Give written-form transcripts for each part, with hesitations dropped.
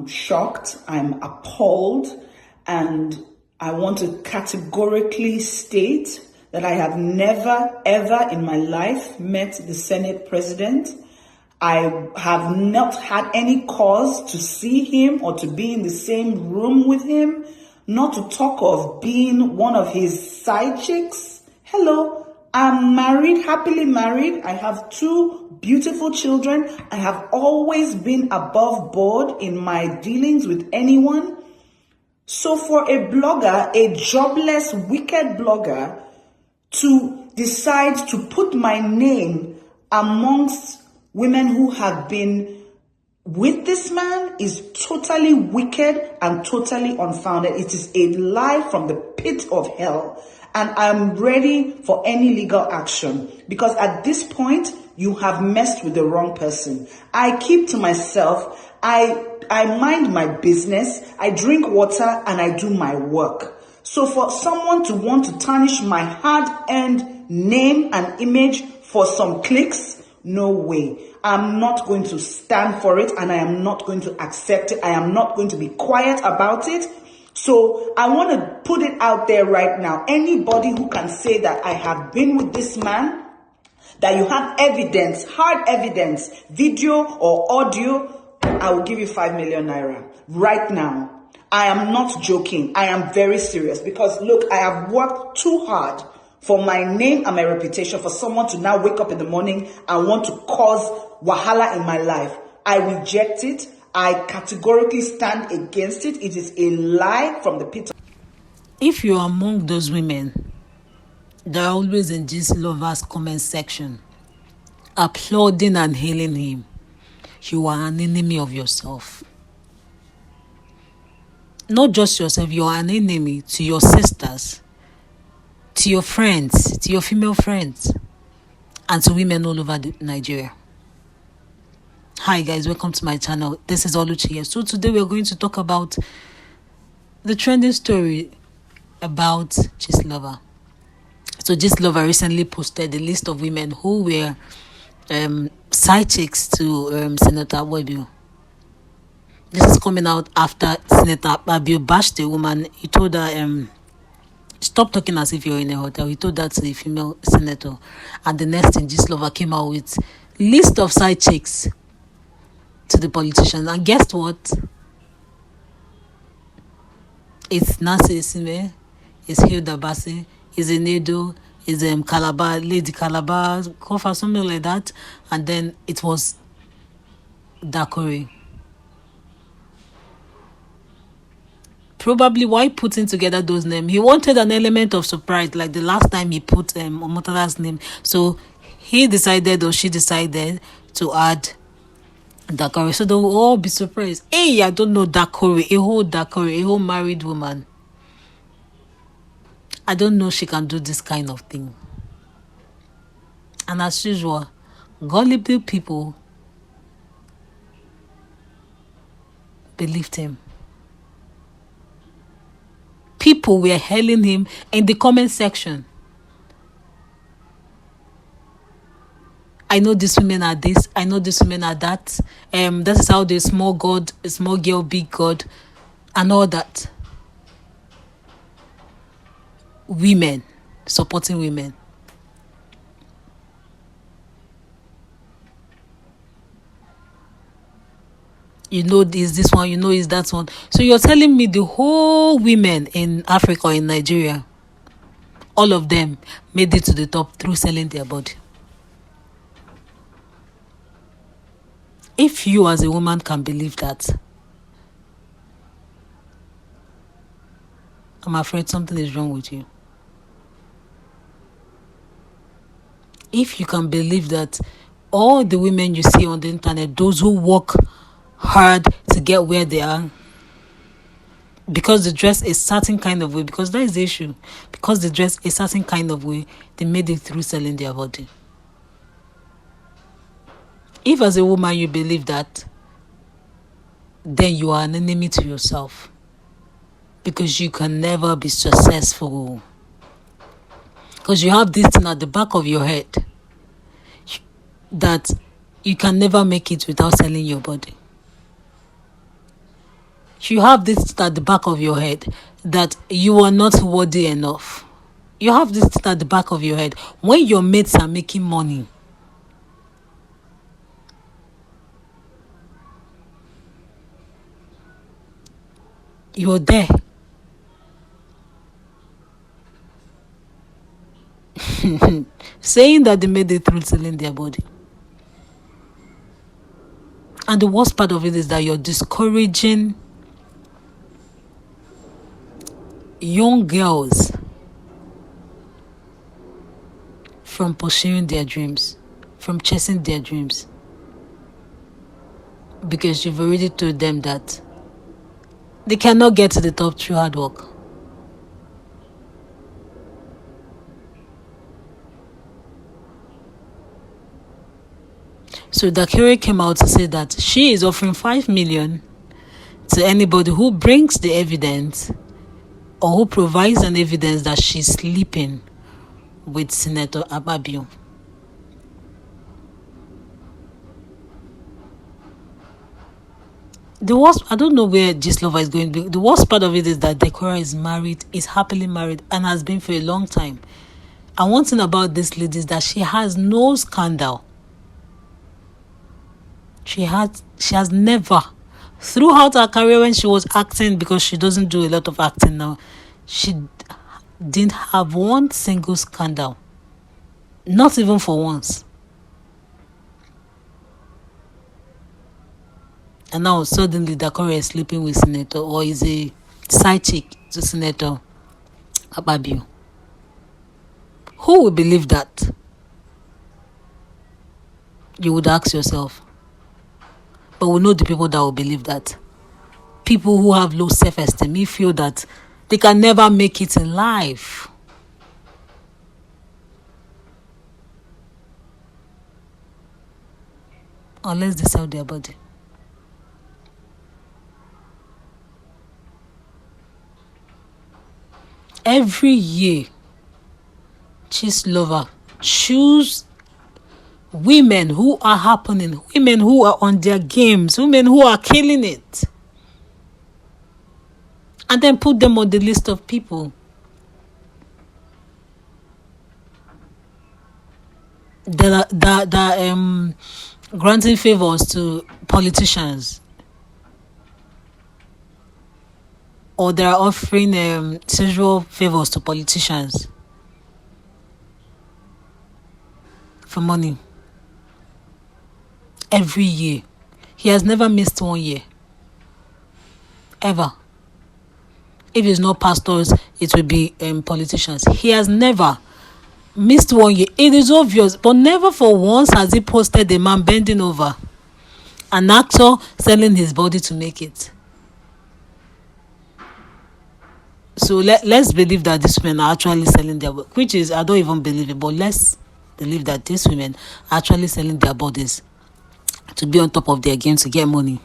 shocked, I'm appalled, and I want to categorically state that I have never, ever in my life met the Senate president. I have not had any cause to see him or to be in the same room with him, not to talk of being one of his side chicks. Hello, I'm married, happily married. I have 2 beautiful children. I have always been above board in my dealings with anyone. So for a blogger, a jobless, wicked blogger, to decide to put my name amongst women who have been with this man is totally wicked and totally unfounded. It is a lie from the pit of hell. And I'm ready for any legal action, because at this point, you have messed with the wrong person. I keep to myself. I mind my business. I drink water and I do my work. So for someone to want to tarnish my hard-earned name and image for some clicks, no way. I'm not going to stand for it, and I am not going to accept it. I am not going to be quiet about it. So I want to put it out there right now. Anybody who can say that I have been with this man, that you have evidence, hard evidence, video or audio, I will give you 5 million naira right now. I am not joking. I am very serious, because look, I have worked too hard for my name and my reputation for someone to now wake up in the morning and want to cause wahala in my life. I reject it. I categorically stand against it. It is a lie from the pit. If you're among those women that are always in Gistlover's comment section, applauding and hailing him, you are an enemy of yourself. Not just yourself, you are an enemy to your sisters, to your friends, to your female friends, and to women all over Nigeria. Hi guys, welcome to my channel. This is Oluchi here. So today we're going to talk about the trending story about Gistlover. So Gistlover recently posted a list of women who were side chicks to Senator Akpabio. This is coming out after Senator Akpabio bashed a woman. He told her, stop talking as if you're in a hotel. He told that to the female senator. And the next thing, Gistlover came out with list of side chicks to the politicians. And guess what? It's Nancy Isime, it's Hilda Bassi, it's Enedo, it's Calabar, Lady Calabar, Kofa, something like that. And then it was Dakori. Probably why putting together those names, he wanted an element of surprise, like the last time he put Omotala's name. So he decided, or she decided, to add Dakori. So they will all be surprised. Hey, I don't know Dakori, a whole married woman. I don't know she can do this kind of thing. And as usual, gullible people believed him. People were hailing him in the comment section. I know these women are this. I know these women are that. That is how the small God, small girl, big God, and all that. Women supporting women. You know, is this one, you know, is that one. So you're telling me the whole women in Africa or in Nigeria, all of them made it to the top through selling their body. If you as a woman can believe that, I'm afraid something is wrong with you. If you can believe that all the women you see on the internet, those who work hard to get where they are, because they dress a certain kind of way, because that is the issue, because they dress a certain kind of way, they made it through selling their body. If as a woman you believe that, then you are an enemy to yourself, because you can never be successful, because you have this thing at the back of your head that you can never make it without selling your body. You have this at the back of your head that you are not worthy enough. You have this at the back of your head. When your mates are making money, you're there. Saying that they made it through selling their body. And the worst part of it is that you're discouraging young girls from pursuing their dreams, from chasing their dreams. Because you've already told them that they cannot get to the top through hard work. So Dakere came out to say that she is offering 5 million to anybody who brings the evidence or who provides an evidence that she's sleeping with Senator Akpabio. The worst, I don't know where Gistlover is going to be. The worst part of it is that Dakere is married, is happily married, and has been for a long time. And one thing about this lady is that she has no scandal. She has never, throughout her career when she was acting, because she doesn't do a lot of acting now, she didn't have one single scandal. Not even for once. And now suddenly Dakere is sleeping with Senator, or is a side chick to Senator Akpabio. Who will believe that? You would ask yourself. But we know the people that will believe that. People who have low self-esteem feel that they can never make it in life. Unless they sell their body. Every year, Gistlover choose women who are happening, women who are on their games, women who are killing it, and then put them on the list of people that are granting favors to politicians, or they are offering sexual favors to politicians for money. Every year. He has never missed 1 year. Ever. If it's not pastors, it will be politicians. He has never missed 1 year. It is obvious, but never for once has he posted a man bending over. An actor selling his body to make it. So let's believe that these women are actually selling their body, which is, I don't even believe it, but let's believe that these women are actually selling their bodies to be on top of their game to get money.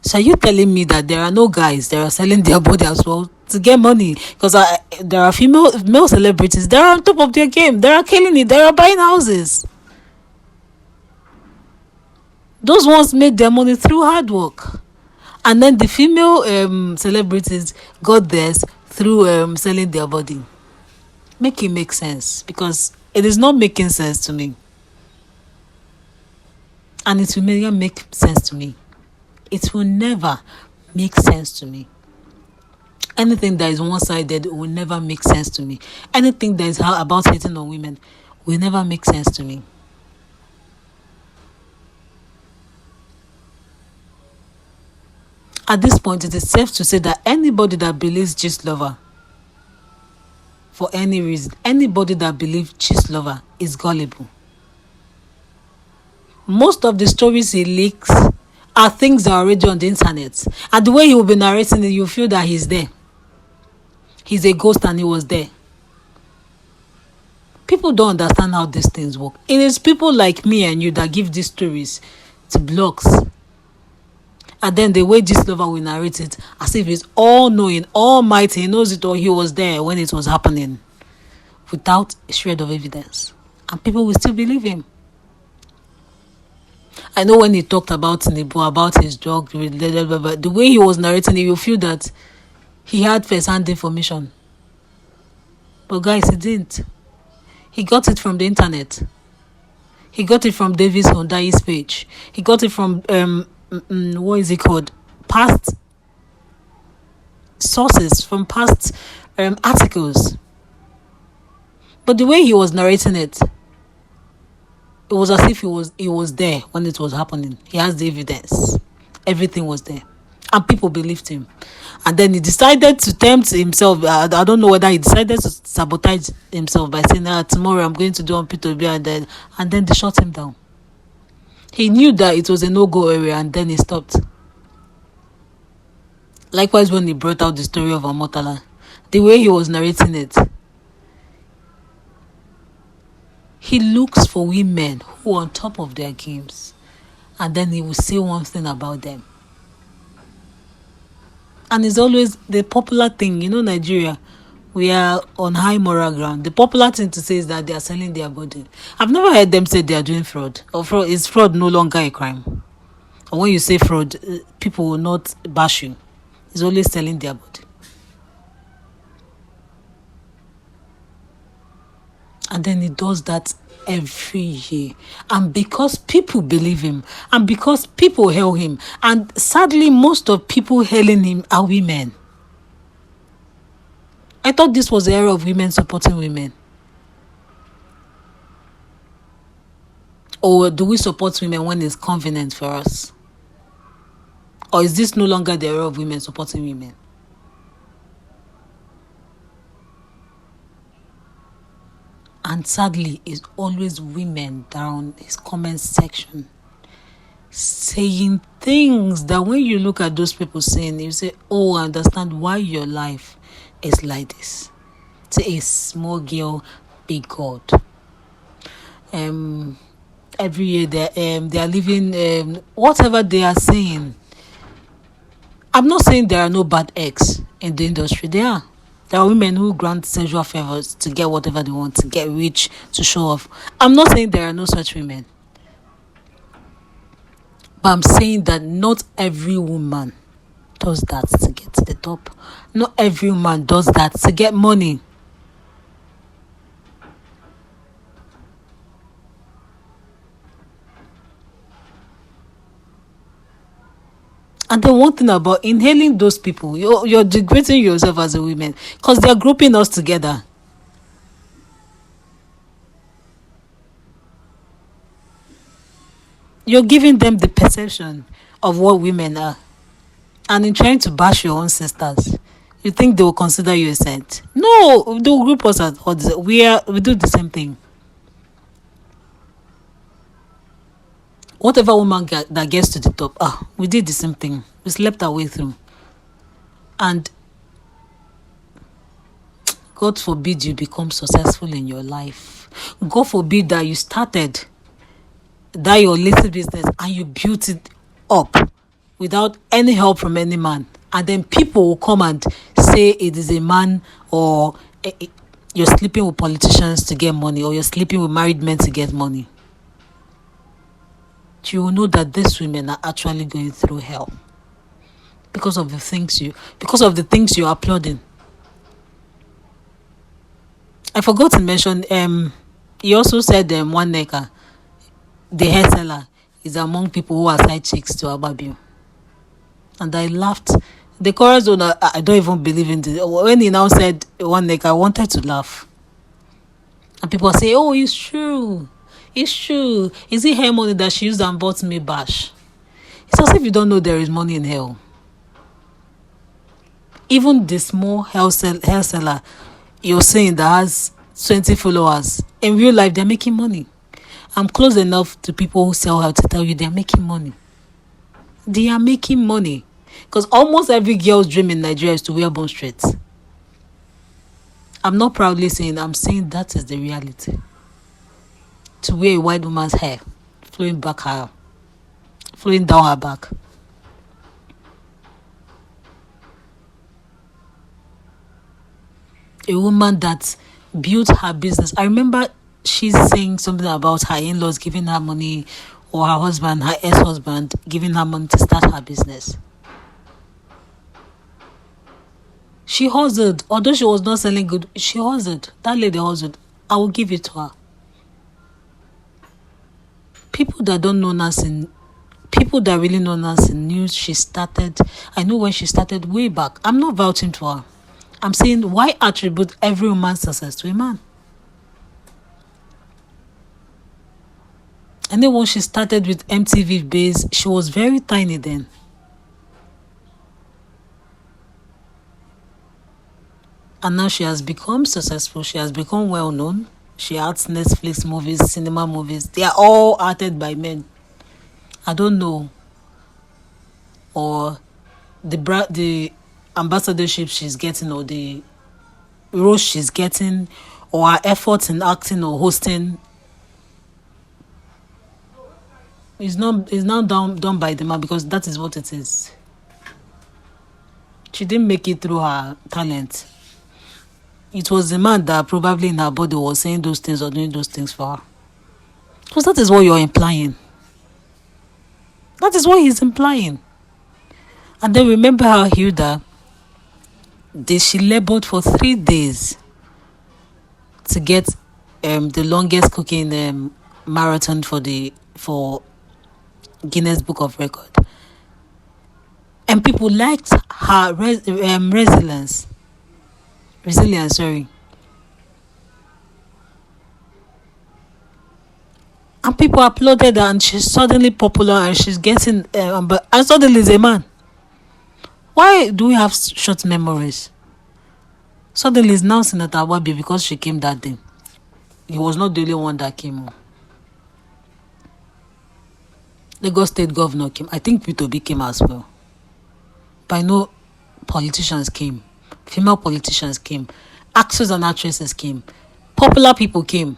So are you telling me that there are no guys that are selling their body as well to get money? Because there are male celebrities, they are on top of their game, they are killing it, they are buying houses. Those ones made their money through hard work. And then the female celebrities got theirs through selling their body. Make it make sense, because it is not making sense to me. And it will never make sense to me. It will never make sense to me. Anything that is one-sided will never make sense to me. Anything that is about hating on women will never make sense to me. At this point, it is safe to say that anybody that believes Gistlover, for any reason, anybody that believes Gistlover is gullible. Most of the stories he leaks are things that are already on the internet. And the way he will be narrating it, you feel that he's there. He's a ghost and he was there. People don't understand how these things work. It is people like me and you that give these stories to blogs. And then the way Gistlover will narrate it, as if he's all-knowing, almighty, he knows it all, he was there when it was happening, without a shred of evidence. And people will still believe him. I know when he talked about Tinubu, about his drug, the way he was narrating it, you feel that he had first-hand information. But guys, he didn't. He got it from the internet. He got it from Davis Hondai's page. He got it from what is it called? Past sources, from past articles. But the way he was narrating it, it was as if he was there when it was happening. He has the evidence. Everything was there. And people believed him. And then he decided to tempt himself. I don't know whether he decided to sabotage himself by saying, tomorrow I'm going to do on P2B, and then they shut him down. He knew that it was a no-go area, and then he stopped. Likewise, when he brought out the story of Amotala, the way he was narrating it, he looks for women who are on top of their games, and then he will say one thing about them. And it's always the popular thing, Nigeria, we are on high moral ground. The popular thing to say is that they are selling their body. I've never heard them say they are doing fraud. Or fraud, is fraud no longer a crime? Or when you say fraud, people will not bash you. It's always selling their body. And then he does that every year. And because people believe him, and because people hail him, and sadly most of people hailing him are women. I thought this was the era of women supporting women. Or do we support women when it's convenient for us? Or is this no longer the era of women supporting women? And sadly, it's always women down his comment section saying things that when you look at those people saying, you say, oh, I understand why your life is like this. It's a small girl, big God. Every year they are living whatever they are saying. I'm not saying there are no bad eggs in the industry. There are women who grant sexual favors to get whatever they want, to get rich, to show off. I'm not saying there are no such women. But I'm saying that not every woman does that to get to the top. Not every woman does that to get money. And then one thing about inhaling those people, you're degrading yourself as a woman because they're grouping us together. You're giving them the perception of what women are. And in trying to bash your own sisters, you think they will consider you a saint? No, they'll group us as odds. We do the same thing. Whatever woman that gets to the top, we did the same thing. We slept our way through. And God forbid you become successful in your life. God forbid that you started that your little business and you built it up without any help from any man. And then people will come and say it is a man, or you're sleeping with politicians to get money, or you're sleeping with married men to get money. You will know that these women are actually going through hell because of the things you're applauding. I forgot to mention, he also said one necker, the hair seller, is among people who are side chicks to Ababu. And I laughed. The chorus owner, I don't even believe in this. When he now said one necker, I wanted to laugh. And people say, oh, it's true. It's true. Is it hair money that she used and bought me bash? It's as if you don't know there is money in hell. Even the small hair seller you're saying that has 20 followers, in real life they're making money. I'm close enough to people who sell hair to tell you they're making money. They are making money. Because almost every girl's dream in Nigeria is to wear bone straight. I'm not proudly saying, I'm saying that is the reality. To wear a white woman's hair flowing down her back. A woman that built her business. I remember she's saying something about her in-laws giving her money or her husband, her ex-husband, giving her money to start her business. She hustled. Although she was not selling good, she hustled. That lady hustled. I will give it to her. People that don't know nursing, people that really know nursing knew she started. I know when she started way back. I'm not vouching for her. I'm saying, why attribute every woman's success to a man? And then when she started with MTV Base, she was very tiny then. And now she has become successful. She has become well known. She acts Netflix movies, cinema movies. They are all acted by men. I don't know. Or the ambassadorship she's getting, or the role she's getting, or her efforts in acting or hosting is not done by the man, because that is what it is. She didn't make it through her talent. It was the man that probably in her body was saying those things or doing those things for her. Because that is what you're implying. That is what he's implying. And then remember how Hilda, she labored for 3 days to get the longest cooking marathon for Guinness Book of Record. And people liked her resilience. And people applauded her, and she's suddenly popular, and she's getting and suddenly is a man. Why do we have short memories? Suddenly is now Senator Awabi because she came that day. He was not the only one that came. Lagos State Governor came. I think P2B came as well. But I know politicians came. Female politicians came. Actors and actresses came. Popular people came.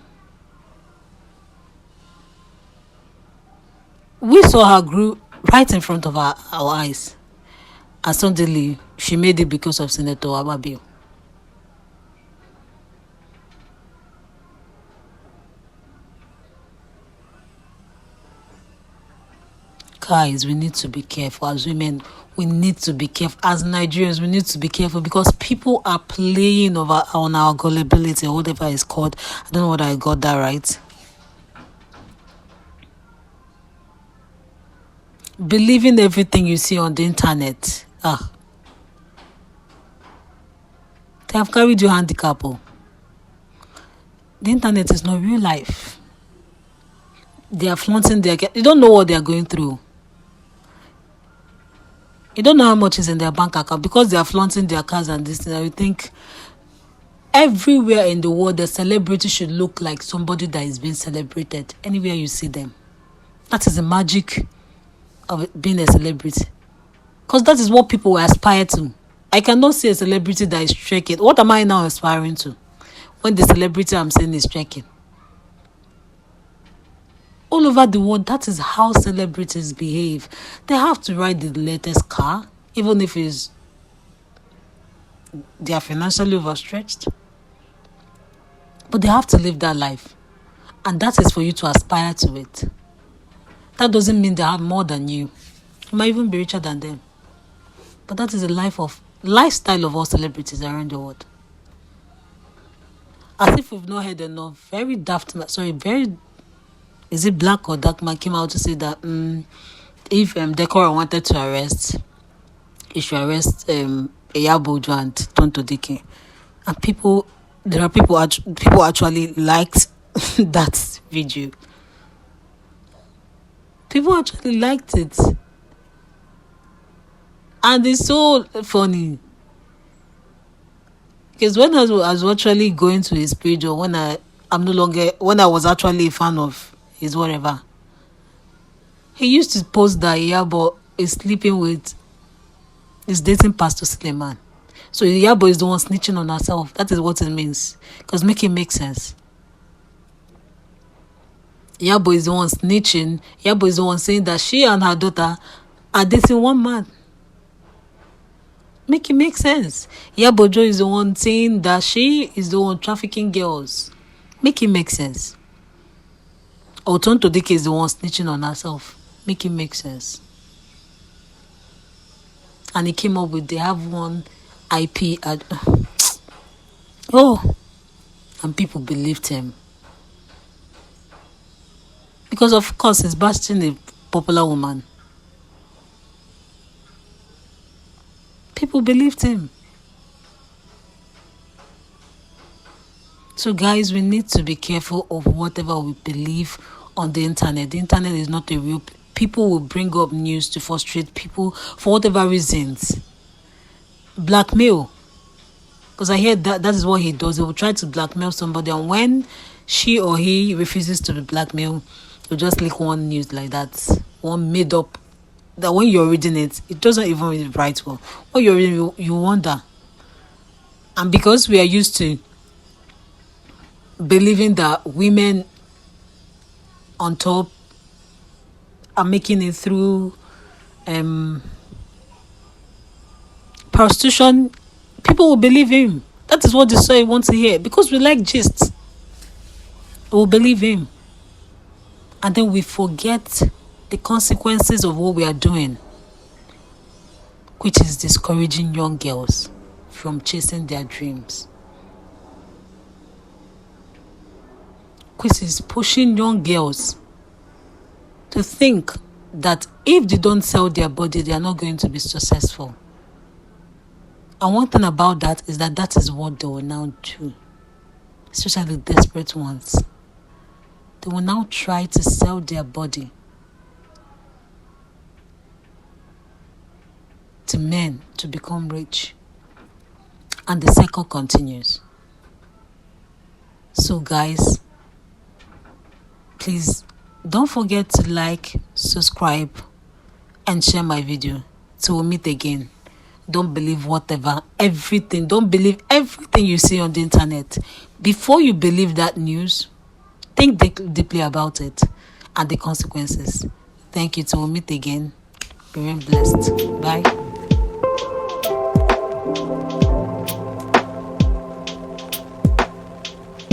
We saw her grow right in front of our eyes. And suddenly, she made it because of Senator Awabi. Guys, we need to be careful. As women, we need to be careful. As Nigerians, we need to be careful, because people are playing on our gullibility, or whatever it's called. I don't know whether I got that right. Believing everything you see on the internet. They have carried your handicap. The internet is not real life. They are flaunting you don't know what they are going through. You don't know how much is in their bank account, because they are flaunting their cars and this thing. I think everywhere in the world, the celebrity should look like somebody that is being celebrated. Anywhere you see them. That is the magic of being a celebrity. Because that is what people aspire to. I cannot see a celebrity that is trekking. What am I now aspiring to? When the celebrity I'm saying is trekking. All over the world, that is how celebrities behave. They have to ride the latest car, even if they are financially overstretched. But they have to live that life. And that is for you to aspire to it. That doesn't mean they have more than you. You might even be richer than them. But that is the lifestyle of all celebrities around the world. As if we've not heard enough. Is it Black or Dark Man came out to say that if Decora wanted to arrest, he should arrest Eyabojo and Tonto Dike. And people actually liked that video. People actually liked it. And it's so funny. Because when I was actually going to his page, or when I was actually a fan of his whatever, he used to post that Iyabo is dating Pastor Suleiman. So Iyabo is the one snitching on herself. That is what it means. Because make it make sense. Iyabo is the one snitching. Iyabo is the one saying that she and her daughter are dating one man. Make it make sense. Iyabo is the one saying that she is the one trafficking girls. Make it make sense. Or Tonto Dike is the one snitching on herself. Make it make sense. And he came up with, they have one IP ad. Oh, and people believed him. Because of course he's bashing a popular woman. People believed him. So guys, we need to be careful of whatever we believe on the internet. The internet is not a real... People will bring up news to frustrate people for whatever reasons. Blackmail. Because I hear that is what he does. He will try to blackmail somebody, and when she or he refuses to be blackmailed, he'll just leak one news like that. One made up, that when you're reading it, it doesn't even read right well. When you're reading, you wonder. And because we are used to believing that women on top are making it through prostitution, people will believe him. That is what the soil wants to hear. Because we like gist, we will believe him. And then we forget the consequences of what we are doing, which is discouraging young girls from chasing their dreams, which is pushing young girls to think that if they don't sell their body, they are not going to be successful. And one thing about that is that is what they will now do, especially the desperate ones. They will now try to sell their body to men to become rich. And the cycle continues. So guys, please don't forget to like, subscribe, and share my video. Till we meet again. Don't believe everything. Don't believe everything you see on the internet. Before you believe that news, think deeply about it and the consequences. Thank you. Till we meet again. Be blessed. Bye.